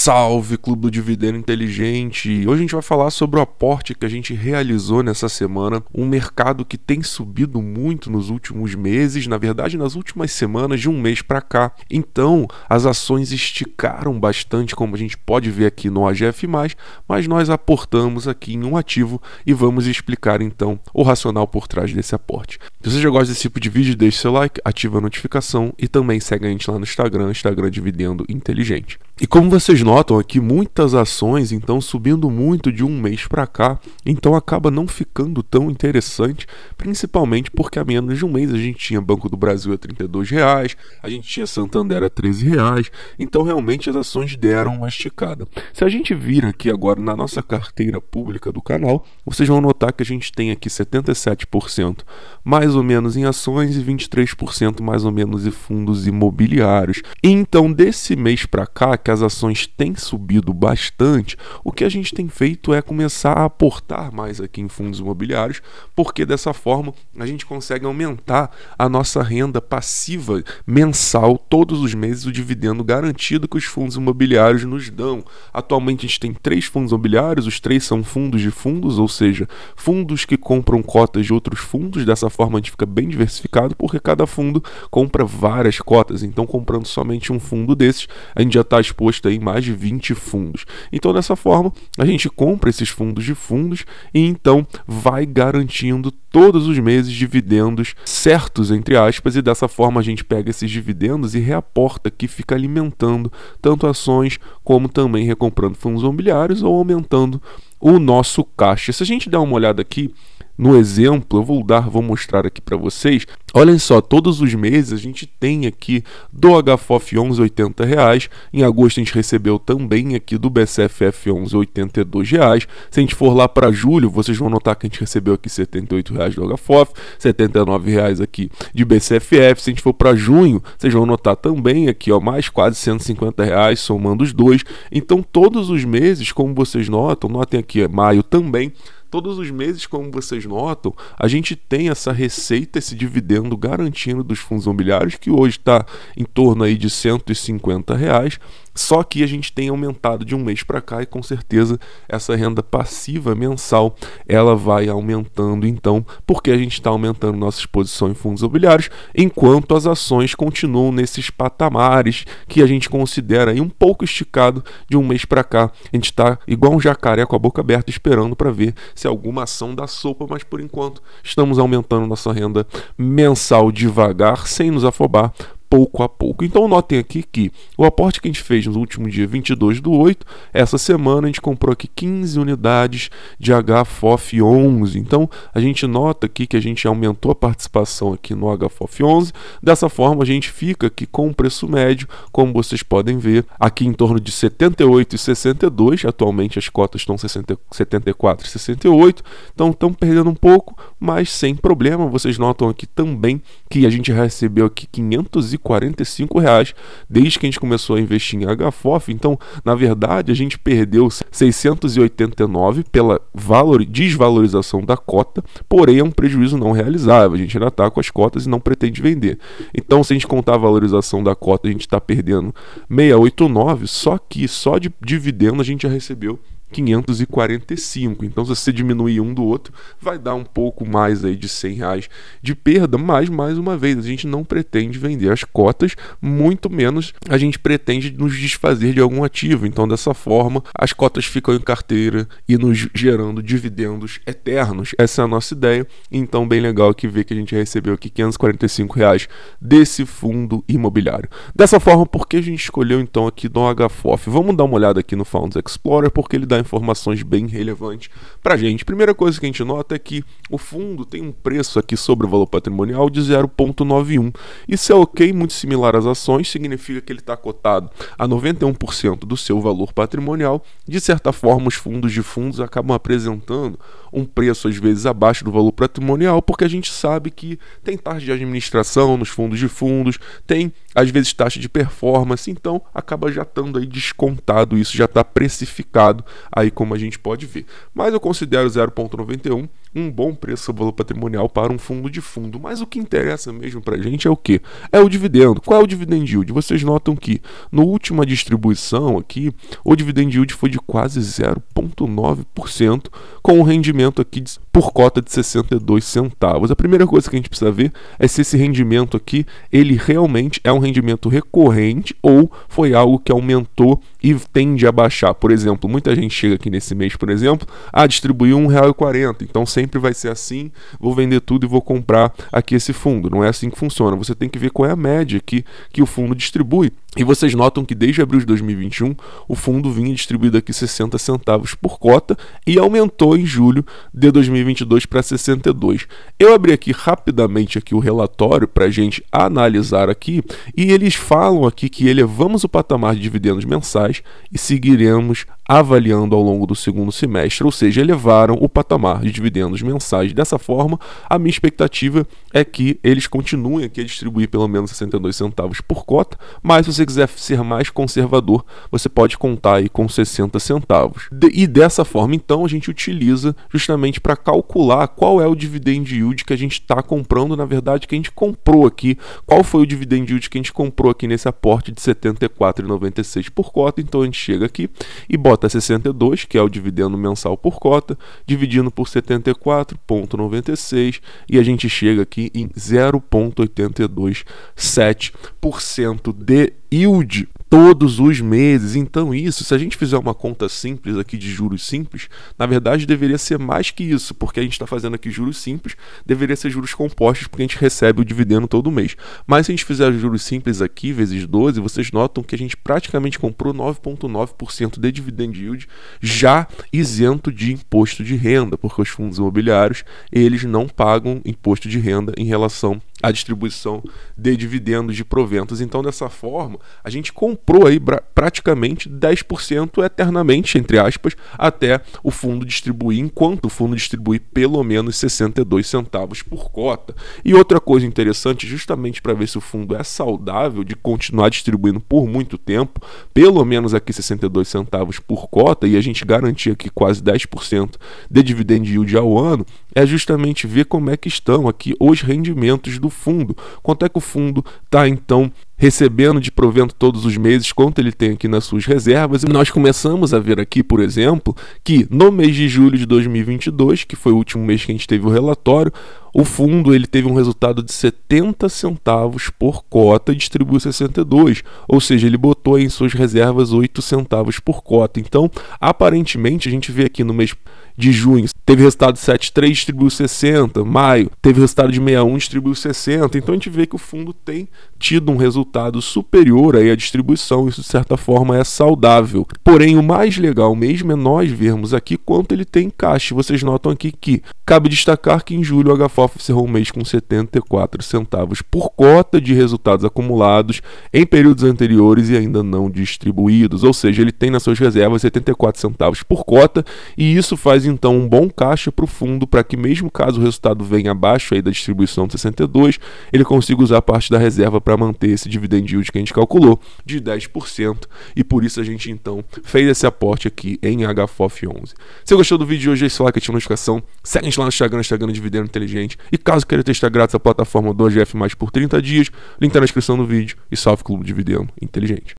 Salve, Clube do Dividendo Inteligente! Hoje a gente vai falar sobre o aporte que a gente realizou nessa semana, um mercado que tem subido muito nos últimos meses, na verdade nas últimas semanas, de um mês para cá. Então, as ações esticaram bastante, como a gente pode ver aqui no AGF+, mas nós aportamos aqui em um ativo e vamos explicar então o racional por trás desse aporte. Se você já gosta desse tipo de vídeo, deixe seu like, ativa a notificação e também segue a gente lá no Instagram Dividendo Inteligente. E como vocês notam aqui, muitas ações então subindo muito de um mês para cá, então acaba não ficando tão interessante, principalmente porque há menos de um mês a gente tinha Banco do Brasil a R$32, a gente tinha Santander a R$13, então realmente as ações deram uma esticada. Se a gente vir aqui agora na nossa carteira pública do canal, vocês vão notar que a gente tem aqui 77% mais ou menos em ações e 23% mais ou menos em fundos imobiliários. E então desse mês para cá, que as ações têm subido bastante, o que a gente tem feito é começar a aportar mais aqui em fundos imobiliários, porque dessa forma a gente consegue aumentar a nossa renda passiva mensal, todos os meses, o dividendo garantido que os fundos imobiliários nos dão. Atualmente a gente tem 3 fundos imobiliários, os 3 são fundos de fundos, ou seja, fundos que compram cotas de outros fundos. Dessa forma a gente fica bem diversificado, porque cada fundo compra várias cotas, então comprando somente um fundo desses, a gente já está exposto em mais de 20 fundos. Então dessa forma a gente compra esses fundos de fundos e então vai garantindo todos os meses dividendos certos, entre aspas, e dessa forma a gente pega esses dividendos e reaporta, que fica alimentando tanto ações como também recomprando fundos imobiliários ou aumentando o nosso caixa. Se a gente der uma olhada aqui no exemplo, eu vou mostrar aqui para vocês. Olhem só, todos os meses a gente tem aqui do HFOF11 R$80, em agosto a gente recebeu também aqui do BCFF11 R$82. Se a gente for lá para julho, vocês vão notar que a gente recebeu aqui R$78 do HFOF, R$79 aqui de BCFF. Se a gente for para junho, vocês vão notar também aqui, ó, mais quase R$150 somando os dois. Então todos os meses, como vocês notam, notem aqui, maio também, todos os meses, como vocês notam, a gente tem essa receita, esse dividendo garantindo dos fundos imobiliários, que hoje está em torno aí de R$150, só que a gente tem aumentado de um mês para cá e com certeza essa renda passiva mensal ela vai aumentando então, porque a gente está aumentando nossa exposição em fundos imobiliários, enquanto as ações continuam nesses patamares que a gente considera aí um pouco esticado de um mês para cá. A gente está igual um jacaré com a boca aberta esperando para ver se alguma ação dá sopa, mas por enquanto estamos aumentando nossa renda mensal devagar, sem nos afobar, pouco a pouco. Então notem aqui que o aporte que a gente fez no último dia 22/8, essa semana a gente comprou aqui 15 unidades de HFOF11. Então a gente nota aqui que a gente aumentou a participação aqui no HFOF11. Dessa forma a gente fica aqui com um preço médio, como vocês podem ver, aqui em torno de 78,62. Atualmente as cotas estão 74,68. Então estão perdendo um pouco, mas sem problema. Vocês notam aqui também que a gente recebeu aqui R$545 desde que a gente começou a investir em HFOF. Então, na verdade, a gente perdeu 689 pela desvalorização da cota, porém é um prejuízo não realizável. A gente ainda está com as cotas e não pretende vender. Então, se a gente contar a valorização da cota, a gente está perdendo 689, só que só de dividendo a gente já recebeu 545. Então, se você diminuir um do outro, vai dar um pouco mais aí de R$100 de perda, mas mais uma vez a gente não pretende vender as cotas, muito menos a gente pretende nos desfazer de algum ativo. Então, dessa forma, as cotas ficam em carteira e nos gerando dividendos eternos. Essa é a nossa ideia. Então, bem legal aqui ver que a gente recebeu aqui R$545 desse fundo imobiliário. Dessa forma, por que a gente escolheu então aqui no HFOF? Vamos dar uma olhada aqui no Funds Explorer, porque ele dá informações bem relevantes para a gente. Primeira coisa que a gente nota é que o fundo tem um preço aqui sobre o valor patrimonial de 0,91. Isso é ok, muito similar às ações, significa que ele está cotado a 91% do seu valor patrimonial. De certa forma, os fundos de fundos acabam apresentando um preço às vezes abaixo do valor patrimonial, porque a gente sabe que tem taxa de administração nos fundos de fundos, tem às vezes taxa de performance, então acaba já estando aí descontado, isso já está precificado aí, como a gente pode ver. Mas eu considero 0,91 um bom preço ao valor patrimonial para um fundo de fundo. Mas o que interessa mesmo para a gente é o quê? É o dividendo. Qual é o dividend yield? Vocês notam que na última distribuição aqui, o dividend yield foi de quase 0,9%, com um rendimento aqui por cota de 62 centavos. A primeira coisa que a gente precisa ver é se esse rendimento aqui, ele realmente é um rendimento recorrente ou foi algo que aumentou e tende a baixar. Por exemplo, muita gente chega aqui nesse mês, por exemplo, distribuiu R$1,40, então sempre vai ser assim, vou vender tudo e vou comprar aqui esse fundo. Não é assim que funciona. Você tem que ver qual é a média que o fundo distribui. E vocês notam que desde abril de 2021, o fundo vinha distribuído aqui 60 centavos por cota e aumentou em julho de 2022 para 62. Eu abri aqui rapidamente aqui o relatório para a gente analisar aqui e eles falam aqui que elevamos o patamar de dividendos mensais e seguiremos avaliando ao longo do segundo semestre, ou seja, elevaram o patamar de dividendos mensais. Dessa forma, a minha expectativa é que eles continuem aqui a distribuir pelo menos 62 centavos por cota, mas se você quiser ser mais conservador, você pode contar aí com 60 centavos. E dessa forma, então, a gente utiliza justamente para calcular qual é o dividend yield que a gente está comprando, na verdade, que a gente comprou aqui, qual foi o dividend yield que a gente comprou aqui nesse aporte de R$ 74,96 por cota. Então a gente chega aqui e bota 62, que é o dividendo mensal por cota, dividindo por 74,96 e a gente chega aqui em 0,827% de yield todos os meses. Então isso, se a gente fizer uma conta simples aqui de juros simples, na verdade deveria ser mais que isso, porque a gente está fazendo aqui juros simples, deveria ser juros compostos, porque a gente recebe o dividendo todo mês. Mas se a gente fizer juros simples aqui, vezes 12, vocês notam que a gente praticamente comprou 9,9% de dividend yield, já isento de imposto de renda, porque os fundos imobiliários, eles não pagam imposto de renda em relação à distribuição de dividendos de proventos. Então, dessa forma, a gente comprou aí praticamente 10% eternamente, entre aspas, até o fundo distribuir, enquanto o fundo distribui pelo menos 62 centavos por cota. E outra coisa interessante, justamente para ver se o fundo é saudável de continuar distribuindo por muito tempo, pelo menos aqui 62 centavos por cota, e a gente garantir aqui quase 10% de dividend yield ao ano, é justamente ver como é que estão aqui os rendimentos do fundo. Quanto é que o fundo está, então, recebendo de provento todos os meses, quanto ele tem aqui nas suas reservas. E nós começamos a ver aqui, por exemplo, que no mês de julho de 2022, que foi o último mês que a gente teve o relatório, o fundo ele teve um resultado de 70 centavos por cota e distribuiu 62, ou seja, ele botou aí em suas reservas 8 centavos por cota. Então, aparentemente, a gente vê aqui no mês de junho, teve resultado de 7,3, distribuiu 60, maio, teve resultado de 61, distribuiu 60, então a gente vê que o fundo tem tido um resultado superior aí à distribuição, isso de certa forma é saudável. Porém, o mais legal mesmo é nós vermos aqui quanto ele tem em caixa. Vocês notam aqui que cabe destacar que em julho o HFOF encerrou o mês com 74 centavos por cota de resultados acumulados em períodos anteriores e ainda não distribuídos, ou seja, ele tem nas suas reservas 74 centavos por cota, e isso faz então um bom caixa para o fundo, para que mesmo caso o resultado venha abaixo aí da distribuição de 62, ele consiga usar parte da reserva para manter esse dividend yield que a gente calculou de 10%, e por isso a gente então fez esse aporte aqui em HFOF 11. Se você gostou do vídeo de hoje, deixa o like, ativa a notificação, segue a gente lá no Instagram Dividendo Inteligente, e caso queira testar grátis a plataforma do AGF+, por 30 dias, link tá na descrição do vídeo, e salve Clube Dividendo Inteligente.